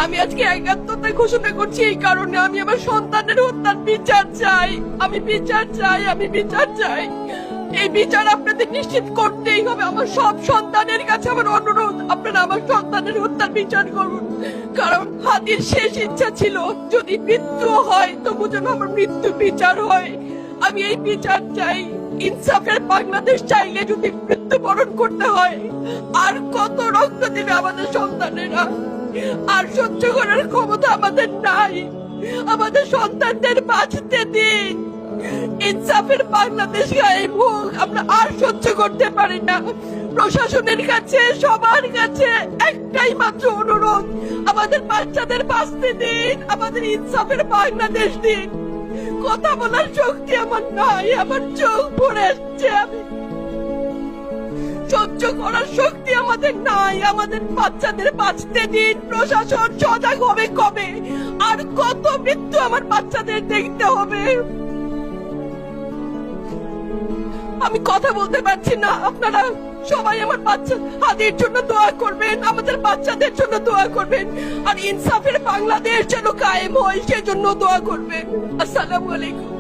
আমি আজকে একাত্মতা ঘোষণা করছি এই কারণে, আমি আমার সন্তানের হত্যার বিচার চাই। আমি বিচার চাই, আমি বিচার চাই। এই বিচার আপনাদের নিশ্চিত করতেই হবে। আমার সব সন্তানের কাছে আমার অনুরোধ, আপনারা আমার সন্তানের হত্যার বিচার করুন। কারণ হাদির শেষ ইচ্ছা ছিল যদি মৃত্যু হয় তবু যেন আমার মৃত্যু বিচার হয়। আমি এই বিচার চাই। ইনসাফের বাংলাদেশ চাইলে যদি মৃত্যুবরণ করতে হয়, আর কত রক্ত দেবে আমাদের সন্তানেরা? আর সহ্য করার ক্ষমতা আমাদের নাই। আমাদের সন্তানদের বাঁচতে দিন। ইনসাফের বাংলাদেশ গায়েব হোক। আমরা আর সহ্য করতে পারি না। প্রশাসনের কাছে, সবার কাছে একটাই মাত্র অনুরোধ, আমাদের বাচ্চাদের বাঁচতে দিন, আমাদের ইনসাফের বাংলাদেশ দিন। কথা বলার শক্তি আমার নাই, আমার চোখ পড়ে আসছে। আমি সহ্য করার শক্তি আমাদের নাই। আমাদের বাচ্চাদের বাঁচতে দিন। প্রশাসন সজাগ হবে কবে? আর কত মৃত্যু আমার বাচ্চাদের দেখতে হবে? আমি কথা বলতে পারছি না। আপনারা সবাই আমার বাচ্চা হাদির জন্য দোয়া করবেন, আমাদের বাচ্চাদের জন্য দোয়া করবেন, আর ইনসাফের বাংলাদেশ যেন কায়েম হয় সেজন্য দোয়া করবেন। আসসালামু আলাইকুম।